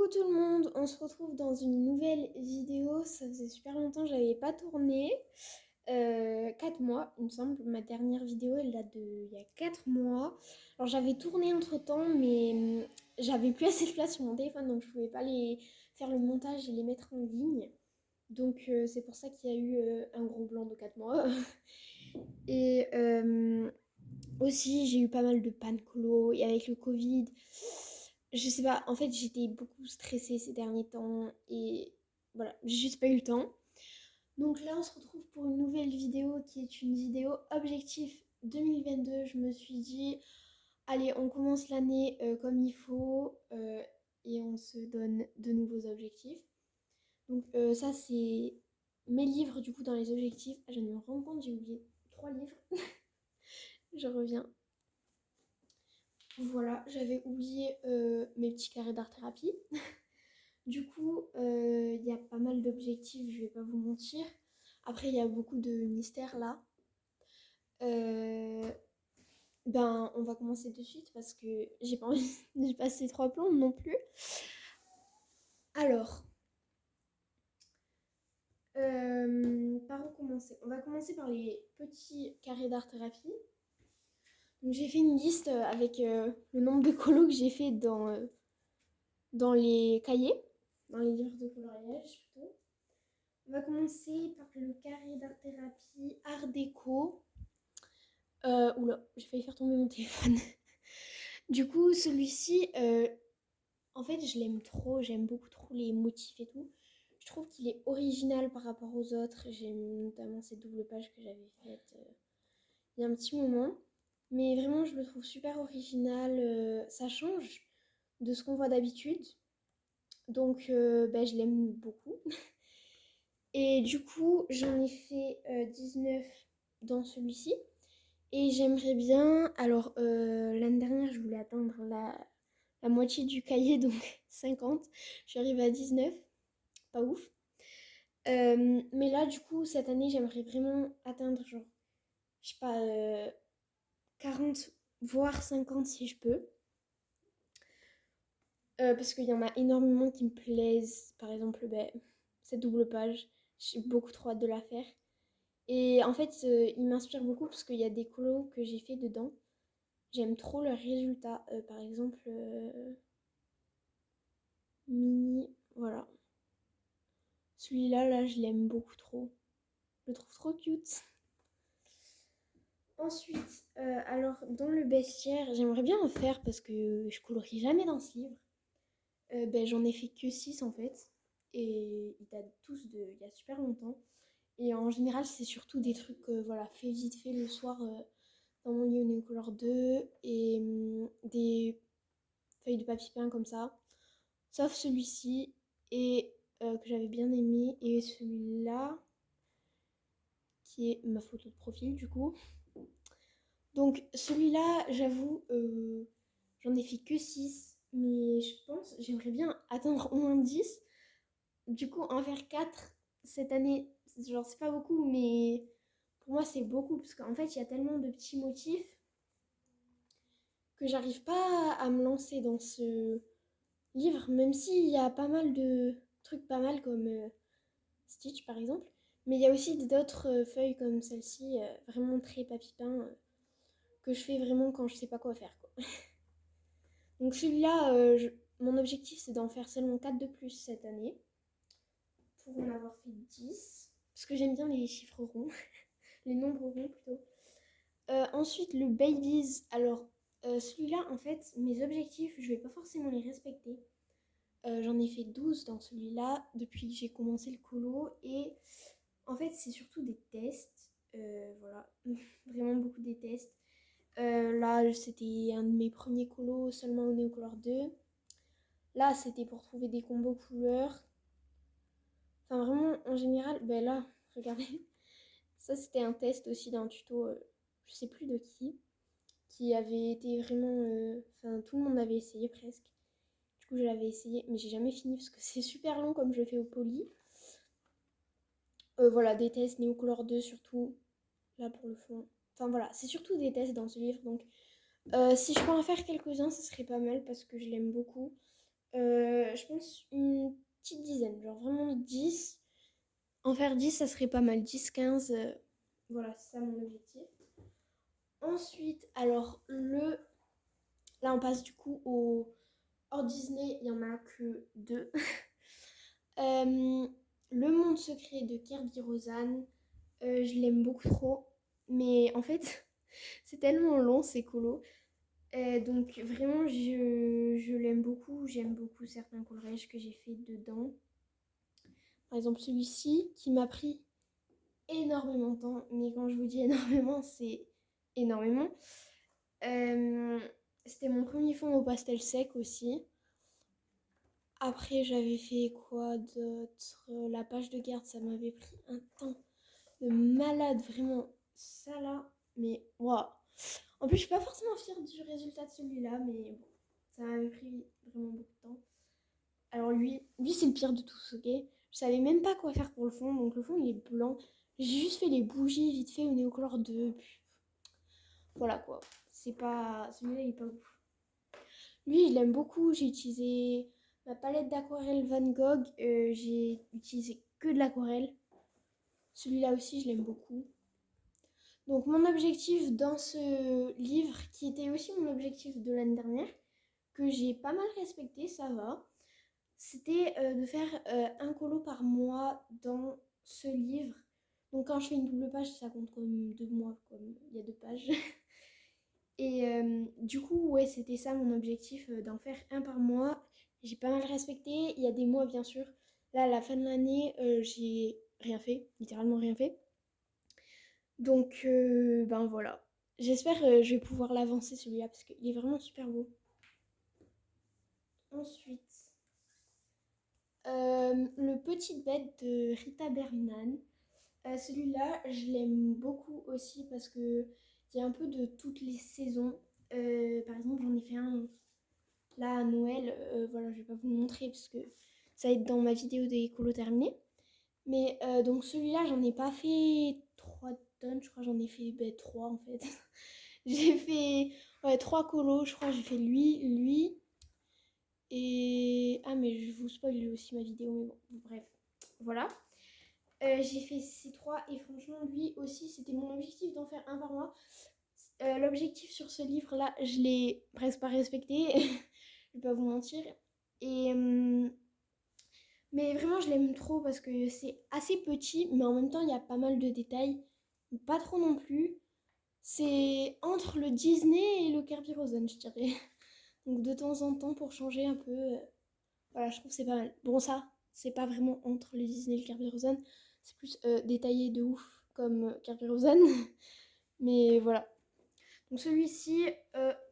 tout le monde, on se retrouve dans une nouvelle vidéo. Ça faisait super longtemps que j'avais pas tourné. 4 mois, il me semble. Ma dernière vidéo, elle date de il y a 4 mois. Alors j'avais tourné entre temps, mais j'avais plus assez de place sur mon téléphone, donc je pouvais pas les faire le montage et les mettre en ligne. Donc c'est pour ça qu'il y a eu un gros blanc de 4 mois. Et aussi, j'ai eu pas mal de panne colo et avec le Covid, je sais pas, en fait, j'étais beaucoup stressée ces derniers temps et voilà, j'ai juste pas eu le temps. Donc là, on se retrouve pour une nouvelle vidéo qui est une vidéo objectif 2022. Je me suis dit, allez, on commence l'année comme il faut et on se donne de nouveaux objectifs. Donc ça, c'est mes livres du coup dans les objectifs. Ah, je viens de me rendre compte, j'ai oublié 3 livres. Je reviens. Voilà, j'avais oublié mes petits carrés d'art-thérapie. Du coup, il y a pas mal d'objectifs, je vais pas vous mentir. Après, il y a beaucoup de mystères là. Euh, on va commencer de suite parce que j'ai pas envie de passer 3 plombes non plus. Alors, par où commencer? On va commencer par les petits carrés d'art-thérapie. Donc, j'ai fait une liste avec le nombre de colos que j'ai fait dans les cahiers, dans les livres de coloriage plutôt. On va commencer par le carré d'art-thérapie art déco. Oula, j'ai failli faire tomber mon téléphone. Du coup, celui-ci, en fait, je l'aime trop. J'aime beaucoup trop les motifs et tout. Je trouve qu'il est original par rapport aux autres. J'aime notamment ces doubles pages que j'avais faites il y a un petit moment. Mais vraiment, je le trouve super original. Ça change de ce qu'on voit d'habitude. Donc, je l'aime beaucoup. Et du coup, j'en ai fait 19 dans celui-ci. Et j'aimerais bien, alors l'année dernière, je voulais atteindre la moitié du cahier, donc 50. Je suis arrivée à 19, pas ouf. Mais là, du coup, cette année, j'aimerais vraiment atteindre, genre, je sais pas, 40, voire 50 si je peux. Parce qu'il y en a énormément qui me plaisent. Par exemple, cette double page, j'ai beaucoup trop hâte de la faire. Et en fait, il m'inspire beaucoup parce qu'il y a des colos que j'ai fait dedans. J'aime trop le résultat. Par exemple, mini, voilà. Celui-là, là, je l'aime beaucoup trop. Je le trouve trop cute. Ensuite, alors dans le bestiaire, j'aimerais bien en faire parce que je colorie jamais dans ce livre. J'en ai fait que 6 en fait. Et ils datent tous il y a super longtemps. Et en général, c'est surtout des trucs, voilà, fait vite fait le soir dans mon lit au Néocolor 2 et des feuilles de papier peint comme ça. Sauf celui-ci et que j'avais bien aimé et celui-là qui est ma photo de profil du coup. Donc celui-là, j'avoue, j'en ai fait que 6 mais je pense j'aimerais bien atteindre au moins 10. Du coup, en faire 4 cette année, genre c'est pas beaucoup mais pour moi c'est beaucoup parce qu'en fait il y a tellement de petits motifs que j'arrive pas à me lancer dans ce livre, même s'il y a pas mal de trucs pas mal comme Stitch par exemple. Mais il y a aussi d'autres feuilles comme celle-ci, vraiment très papier peint, que je fais vraiment quand je sais pas quoi faire, quoi. Donc celui-là, mon objectif c'est d'en faire seulement 4 de plus cette année, pour en avoir fait 10. Parce que j'aime bien les chiffres ronds, les nombres ronds plutôt. Ensuite, le Babies. Alors, celui-là, en fait, mes objectifs, je vais pas forcément les respecter. J'en ai fait 12 dans celui-là depuis que j'ai commencé le colo. Et en fait, c'est surtout des tests. Voilà, vraiment beaucoup des tests. Là, c'était un de mes premiers colos seulement au Néocolor 2. Là, c'était pour trouver des combos couleurs. Enfin, vraiment, en général, là, regardez. Ça, c'était un test aussi d'un tuto, je sais plus de qui avait été vraiment. Enfin, tout le monde l'avait essayé presque. Du coup, je l'avais essayé, mais j'ai jamais fini parce que c'est super long comme je le fais au poly. Voilà, des tests Néocolor 2 surtout, là pour le fond. Enfin voilà, c'est surtout des tests dans ce livre, donc si je peux en faire quelques-uns, ce serait pas mal parce que je l'aime beaucoup. Je pense une petite dizaine, genre vraiment 10. En faire 10, ça serait pas mal. 10, 15, voilà, c'est ça mon objectif. Ensuite, alors là on passe du coup au hors Disney, il y en a que deux. Euh, Le monde secret de Kirby Rosanne, je l'aime beaucoup trop, mais en fait, c'est tellement long, c'est colo. Donc vraiment, je l'aime beaucoup. J'aime beaucoup certains coloriages que j'ai fait dedans. Par exemple, celui-ci qui m'a pris énormément de temps. Mais quand je vous dis énormément, c'est énormément. Euh, C'était mon premier fond au pastel sec aussi. Après, j'avais fait quoi d'autre? La page de garde, ça m'avait pris un temps de malade, vraiment. Ça là, mais waouh! En plus, je suis pas forcément fière du résultat de celui-là, mais bon, ça m'avait pris vraiment beaucoup de temps. Alors lui c'est le pire de tous, ok? Je savais même pas quoi faire pour le fond, donc le fond il est blanc. J'ai juste fait les bougies vite fait au Néocolor 2, puis voilà quoi. C'est pas... Celui-là il est pas ouf. Lui, je l'aime beaucoup. J'ai utilisé ma palette d'aquarelle Van Gogh. J'ai utilisé que de l'aquarelle. Celui-là aussi, je l'aime beaucoup. Donc, mon objectif dans ce livre, qui était aussi mon objectif de l'année dernière, que j'ai pas mal respecté, ça va, c'était de faire un colo par mois dans ce livre. Donc, quand je fais une double page, ça compte comme 2 mois, comme il y a 2 pages. Et du coup, ouais, c'était ça mon objectif, d'en faire un par mois. J'ai pas mal respecté. Il y a des mois, bien sûr. Là, à la fin de l'année, j'ai rien fait, littéralement rien fait. Donc, ben voilà. J'espère je vais pouvoir l'avancer celui-là parce qu'il est vraiment super beau. Ensuite, le Petite Bête de Rita Bergman. Celui-là, je l'aime beaucoup aussi parce que il y a un peu de toutes les saisons. Par exemple, j'en ai fait un là à Noël. Voilà, je vais pas vous le montrer parce que ça va être dans ma vidéo des colos terminés. Mais donc celui-là, j'en ai pas fait 3 tonnes, je crois j'en ai fait 3 en fait. J'ai fait ouais, 3 colos, je crois j'ai fait lui et... Ah mais je vous spoil aussi ma vidéo, mais bon, bref, voilà. J'ai fait ces 3 et franchement lui aussi c'était mon objectif d'en faire un par mois. L'objectif sur ce livre là, je l'ai presque pas respecté, je vais pas vous mentir. Et mais vraiment, je l'aime trop parce que c'est assez petit, mais en même temps, il y a pas mal de détails. Pas trop non plus. C'est entre le Disney et le Kirby Rosen, je dirais. Donc de temps en temps, pour changer un peu, voilà, je trouve que c'est pas mal. Bon, ça, c'est pas vraiment entre le Disney et le Kirby Rosen. C'est plus détaillé de ouf, comme Kirby Rosen. Mais voilà. Donc celui-ci,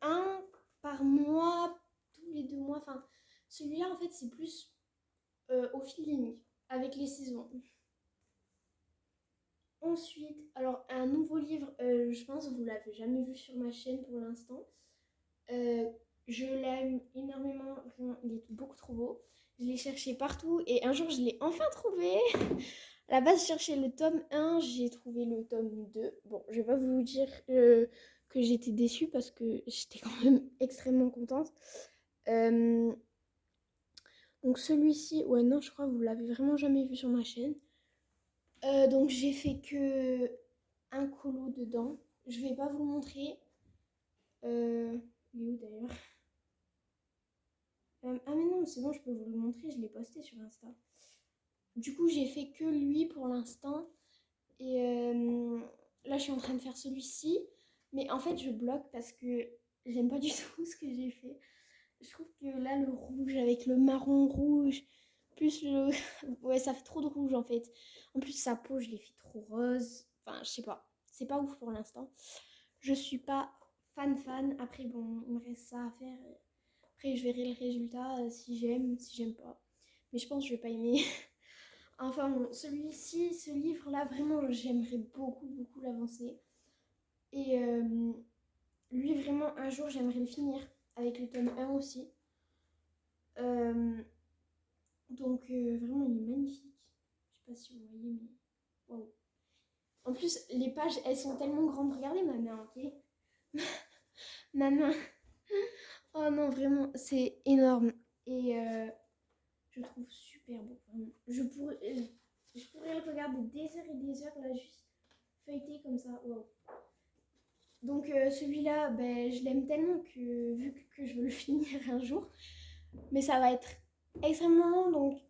un par mois, tous les 2 mois. Enfin, celui-là, en fait, c'est plus au feeling, avec les saisons. Ensuite, alors un nouveau livre, je pense que vous l'avez jamais vu sur ma chaîne pour l'instant. Euh, je l'aime énormément, vraiment, il est beaucoup trop beau. Je l'ai cherché partout et un jour je l'ai enfin trouvé. À la base, je cherchais le tome 1, j'ai trouvé le tome 2. Bon, je vais pas vous dire que j'étais déçue parce que j'étais quand même extrêmement contente. Euh, donc celui-ci, ouais non, je crois que vous l'avez vraiment jamais vu sur ma chaîne. Donc j'ai fait que un colo dedans. Je vais pas vous le montrer. Il est où d'ailleurs? Ah mais non, c'est bon, je peux vous le montrer, je l'ai posté sur Insta. Du coup, j'ai fait que lui pour l'instant. Et là, je suis en train de faire celui-ci. Mais en fait, je bloque parce que j'aime pas du tout ce que j'ai fait. Je trouve que là, le rouge avec le marron rouge, plus le... Ouais, ça fait trop de rouge en fait. En plus, sa peau, je l'ai fait trop rose. Enfin, je sais pas. C'est pas ouf pour l'instant. Je suis pas fan. Après, bon, il me reste ça à faire. Après, je verrai le résultat si j'aime, si j'aime pas. Mais je pense que je vais pas aimer. Enfin bon, celui-ci, ce livre-là, vraiment, j'aimerais beaucoup l'avancer. Et lui, vraiment, un jour, j'aimerais le finir. Avec le tome 1 aussi. Euh, donc, vraiment, il est magnifique. Je sais pas si vous voyez, mais... Waouh. En plus, les pages, elles sont tellement grandes. Regardez ma main, ok? Ma main. Oh non, vraiment, c'est énorme. Et je trouve super beau. Vraiment. Je pourrais le regarder des heures et des heures là, juste feuilleter comme ça. Wow. Donc celui-là, ben, je l'aime tellement que vu que je veux le finir un jour, mais ça va être extrêmement long, donc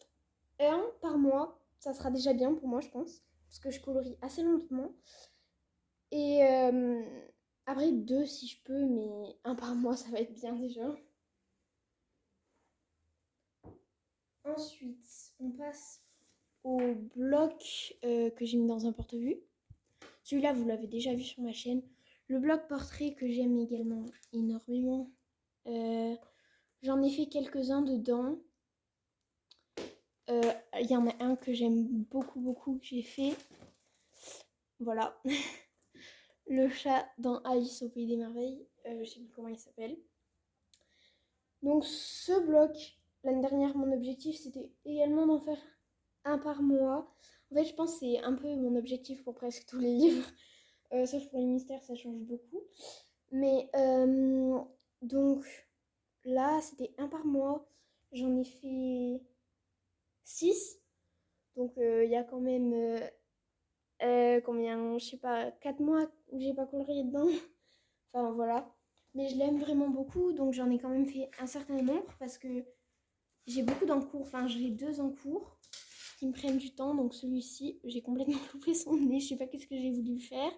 un par mois, ça sera déjà bien pour moi, je pense, parce que je colorie assez lentement. Et après deux si je peux, mais un par mois, ça va être bien déjà. Ensuite, on passe au bloc que j'ai mis dans un porte-vue. Celui-là, vous l'avez déjà vu sur ma chaîne. Le bloc portrait que j'aime également énormément. J'en ai fait quelques-uns dedans. Il y en a un que j'aime beaucoup, beaucoup, que j'ai fait. Voilà. Le chat dans Alice au Pays des Merveilles. Je sais plus comment il s'appelle. Donc ce bloc, l'année dernière, mon objectif, c'était également d'en faire un par mois. En fait, je pense que c'est un peu mon objectif pour presque tous les livres. Sauf pour les mystères, ça change beaucoup. Mais donc là, c'était un par mois. J'en ai fait 6. Donc il y a quand même combien, je sais pas, 4 mois où j'ai pas colorié dedans. Enfin voilà. Mais je l'aime vraiment beaucoup, donc j'en ai quand même fait un certain nombre parce que j'ai beaucoup d'encours. Enfin, j'ai 2 encours qui me prennent du temps. Donc celui-ci, j'ai complètement loupé son nez. Je sais pas qu'est-ce que j'ai voulu faire.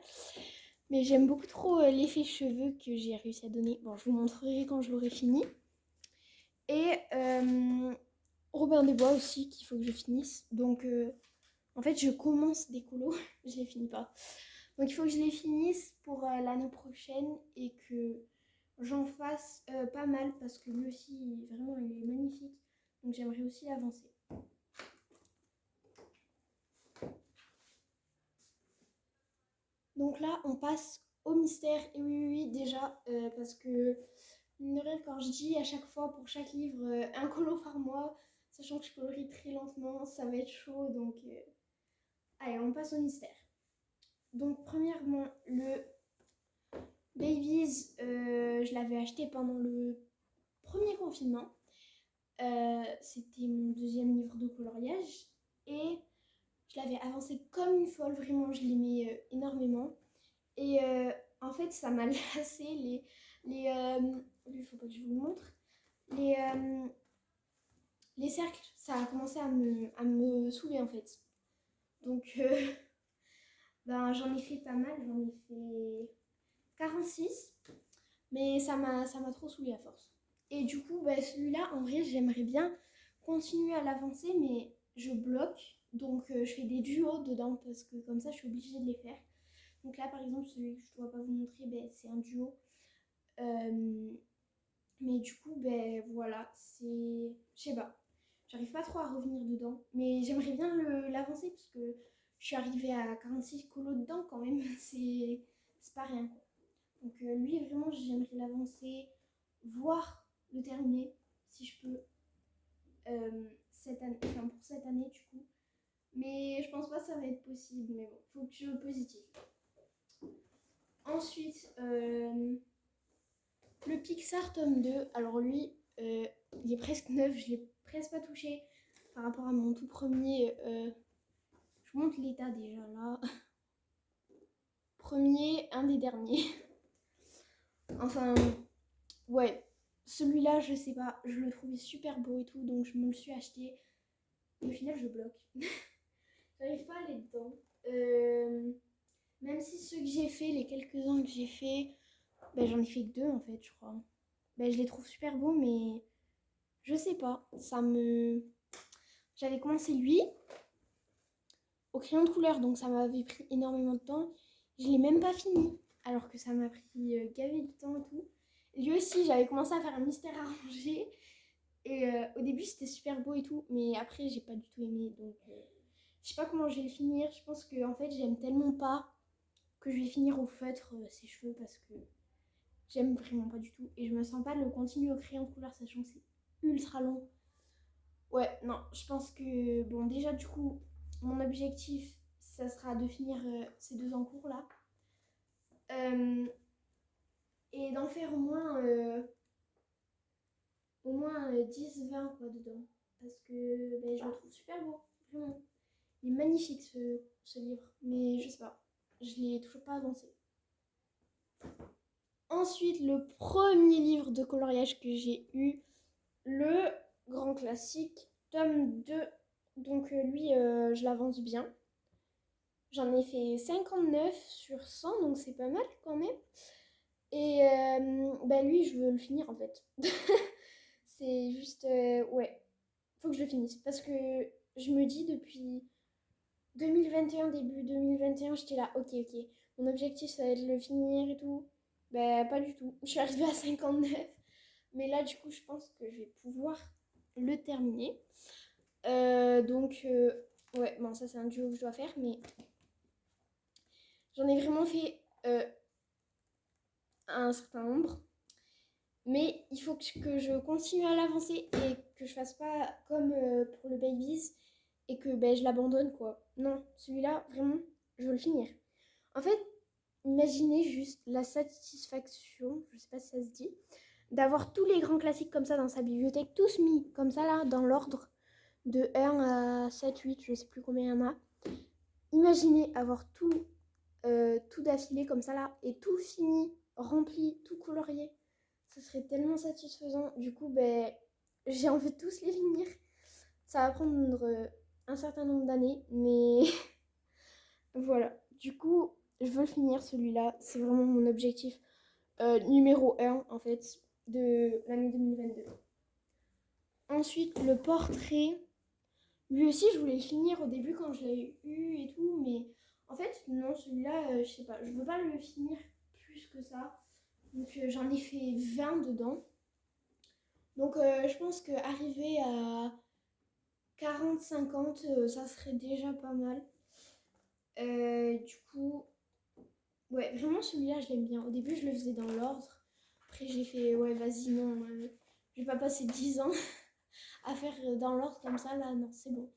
Mais j'aime beaucoup trop l'effet cheveux que j'ai réussi à donner. Bon, je vous montrerai quand je l'aurai fini. Et Robin des Bois aussi, qu'il faut que je finisse. Donc, en fait, je commence des colos, je les finis pas. Donc, il faut que je les finisse pour l'année prochaine et que j'en fasse pas mal parce que lui aussi, vraiment, il est magnifique. Donc, j'aimerais aussi avancer. Donc là, on passe au mystère. Et oui, oui, oui, déjà, parce que, mine de rien, quand je dis à chaque fois, pour chaque livre, un colo par mois, sachant que je colorie très lentement, ça va être chaud. Donc, allez, on passe au mystère. Donc, premièrement, le Babies, je l'avais acheté pendant le premier confinement. C'était mon deuxième livre de coloriage. Et je l'avais avancé comme une folle, vraiment, je l'aimais énormément. Et en fait, ça m'a lassé. Il faut pas que je vous le montre. Les, euh, les cercles, ça a commencé à me saouler en fait. Donc, ben, j'en ai fait pas mal. J'en ai fait 46. Mais ça m'a trop saoulé à force. Et du coup, bah, celui-là, en vrai, j'aimerais bien continuer à l'avancer, mais je bloque. Donc, je fais des duos dedans parce que comme ça, je suis obligée de les faire. Donc là, par exemple, celui que je ne dois pas vous montrer, ben, c'est un duo. Mais du coup, ben voilà, c'est... Je sais pas. J'arrive pas trop à revenir dedans. Mais j'aimerais bien l'avancer parce que je suis arrivée à 46 colos dedans quand même. C'est pas rien, quoi. Donc lui, vraiment, j'aimerais l'avancer, voire le terminer, si je peux, cette année, enfin, pour cette année, du coup. Mais je pense pas que ça va être possible, mais bon, faut que je sois positive. Ensuite, le Pixar tome 2, alors lui, il est presque neuf, je l'ai presque pas touché par rapport à mon tout premier. Je vous montre l'état déjà là. Premier, un des derniers. Enfin, ouais, celui-là, je sais pas, je le trouvais super beau et tout, donc je me le suis acheté. Et au final, je bloque. J'arrive pas à aller dedans. Même si ceux que j'ai fait, les quelques-uns que j'ai fait, ben, j'en ai fait que 2 en fait, je crois. Ben, je les trouve super beaux, mais je sais pas, ça me... J'avais commencé lui au crayon de couleur, donc ça m'avait pris énormément de temps. Je l'ai même pas fini, alors que ça m'a pris gavé de temps et tout. Lui aussi, j'avais commencé à faire un mystère arrangé. Et au début, c'était super beau et tout, mais après, j'ai pas du tout aimé. Donc, je sais pas comment je vais le finir. Je pense que en fait, j'aime tellement pas que je vais finir au feutre ses cheveux parce que j'aime vraiment pas du tout. Et je me sens pas de le continuer au crayon de couleur, sachant que c'est ultra long. Ouais, non, je pense que, bon, déjà, du coup, mon objectif, ça sera de finir ces 2 encours là. Et d'en faire au moins au moins 10-20 quoi dedans. Parce que ben, je le trouve super beau, vraiment. Il est magnifique ce livre, mais je sais pas, je l'ai toujours pas avancé. Ensuite, le premier livre de coloriage que j'ai eu, le grand classique, tome 2. Donc lui, je l'avance bien. J'en ai fait 59 sur 100, donc c'est pas mal quand même. Et bah lui, je veux le finir en fait. C'est juste, ouais, faut que je le finisse. Parce que je me dis depuis 2021, début 2021, j'étais là, ok, ok. Mon objectif, ça va être de le finir et tout. Bah pas du tout. Je suis arrivée à 59. Mais là, du coup, je pense que je vais pouvoir le terminer. Donc, ouais, bon, ça c'est un duo que je dois faire, mais j'en ai vraiment fait un certain nombre. Mais il faut que je continue à l'avancer et que je fasse pas comme pour le Babies et que ben, je l'abandonne quoi. Non, celui-là, vraiment, je veux le finir. En fait, imaginez juste la satisfaction, je sais pas si ça se dit, d'avoir tous les grands classiques comme ça dans sa bibliothèque, tous mis comme ça là, dans l'ordre de 1 à 7, 8, je sais plus combien il y en a. Imaginez avoir tout d'affilée comme ça là et tout fini, rempli, tout colorié. Ce serait tellement satisfaisant. Du coup, ben, j'ai envie de tous les finir. Ça va prendre un certain nombre d'années, mais voilà. Du coup, je veux le finir celui-là. C'est vraiment mon objectif numéro 1 en fait de l'année 2022. Ensuite, le portrait. Lui aussi, je voulais le finir au début quand je l'ai eu et tout, mais en fait, non, celui-là, je sais pas, je veux pas le finir plus que ça. Donc, j'en ai fait 20 dedans. Donc, je pense qu'arriver à 40-50, ça serait déjà pas mal. Du coup, ouais, vraiment celui-là, je l'aime bien. Au début, je le faisais dans l'ordre. Après, j'ai fait, ouais, vas-y, non, je vais pas passer 10 ans à faire dans l'ordre comme ça, là, non, c'est bon.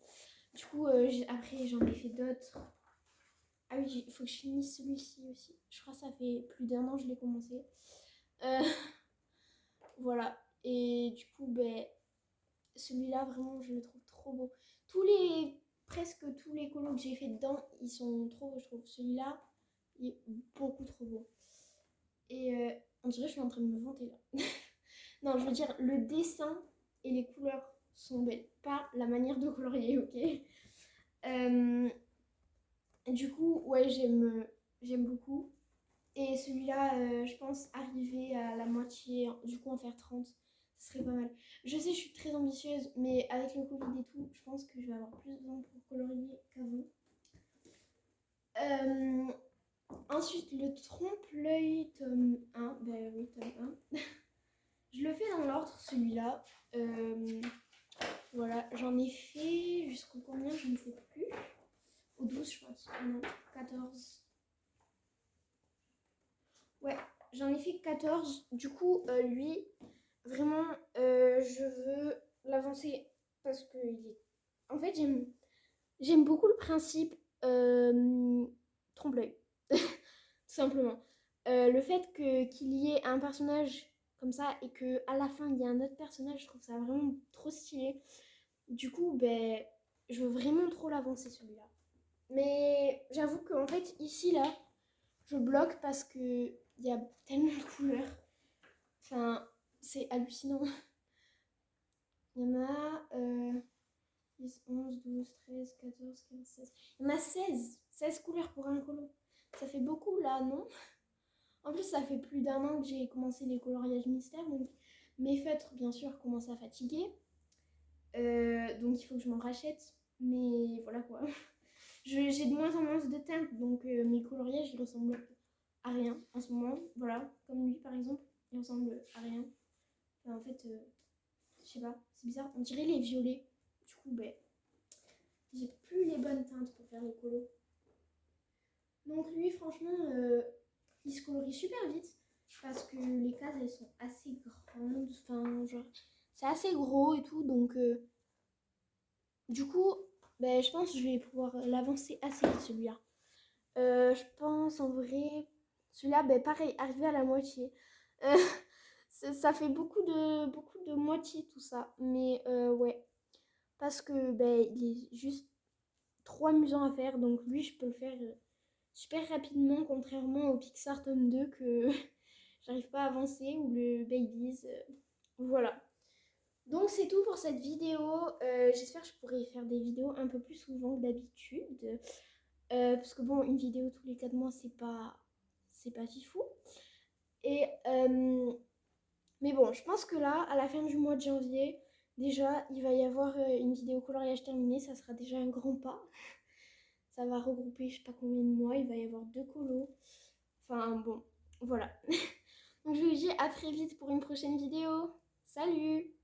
Du coup, après, j'en ai fait d'autres. Ah oui, il faut que je finisse celui-ci aussi. Je crois que ça fait plus d'1 an que je l'ai commencé. Euh, voilà. Et du coup, ben, celui-là, vraiment, je le trouve trop beau. Presque tous les colos que j'ai fait dedans, ils sont trop beaux, je trouve. Celui-là, il est beaucoup trop beau. Et on dirait que je suis en train de me vanter là. Non, je veux dire, le dessin et les couleurs sont belles. Pas la manière de colorier, ok. Du coup, ouais, j'aime beaucoup. Et celui-là, je pense arriver à la moitié, du coup en faire 30, ce serait pas mal. Je sais, je suis très ambitieuse, mais avec le Covid et tout, je pense que je vais avoir plus de temps pour colorier qu'avant. Ensuite, le trompe-l'œil tome 1. Bah oui, tome 1. Je le fais dans l'ordre, celui-là. Voilà, j'en ai fait jusqu'au combien, je ne sais plus. Au 12, je pense. Non, 14. Ouais, j'en ai fait 14. Du coup, lui, vraiment, je veux l'avancer parce que en fait, j'aime beaucoup le principe trompe-l'œil, tout simplement. Le fait qu'il y ait un personnage comme ça et qu'à la fin, il y ait un autre personnage, je trouve ça vraiment trop stylé. Du coup, ben, je veux vraiment trop l'avancer celui-là. Mais j'avoue qu'en fait, ici, là, je bloque parce qu'il y a tellement de couleurs. Enfin, c'est hallucinant. Il y en a 10, 11, 12, 13, 14, 15, 16. Il y en a 16. 16 couleurs pour un colo. Ça fait beaucoup là, non? En plus, ça fait plus d'1 an que j'ai commencé les coloriages mystères. Donc mes feutres, bien sûr, commencent à fatiguer. Donc il faut que je m'en rachète. Mais voilà quoi. J'ai de moins en moins de teintes. Donc mes coloriages, ils ressemblent à rien en ce moment. Voilà, comme lui par exemple. Il ressemble à rien. Enfin, en fait, je sais pas, c'est bizarre. On dirait les violets. Du coup, ben, j'ai plus les bonnes teintes pour faire les colos. Donc lui, franchement, il se colorie super vite parce que les cases, elles sont assez grandes. Enfin, genre, c'est assez gros et tout. Donc, du coup, ben, je pense que je vais pouvoir l'avancer assez vite, celui-là. Je pense, en vrai, celui-là, ben, pareil, arrivé à la moitié. Ça fait beaucoup de moitié tout ça. Mais ouais, parce que ben, il est juste trop amusant à faire. Donc lui, je peux le faire super rapidement, contrairement au Pixar tome 2 que j'arrive pas à avancer ou le Babies. Voilà. Donc c'est tout pour cette vidéo. J'espère que je pourrai faire des vidéos un peu plus souvent que d'habitude. Parce que bon, une vidéo tous les 4 mois, c'est pas si fou. Et mais bon, je pense que là, à la fin du mois de janvier, déjà, il va y avoir une vidéo coloriage terminée. Ça sera déjà un grand pas. Ça va regrouper je sais pas combien de mois. Il va y avoir 2 colos. Enfin bon, voilà. Donc je vous dis à très vite pour une prochaine vidéo. Salut!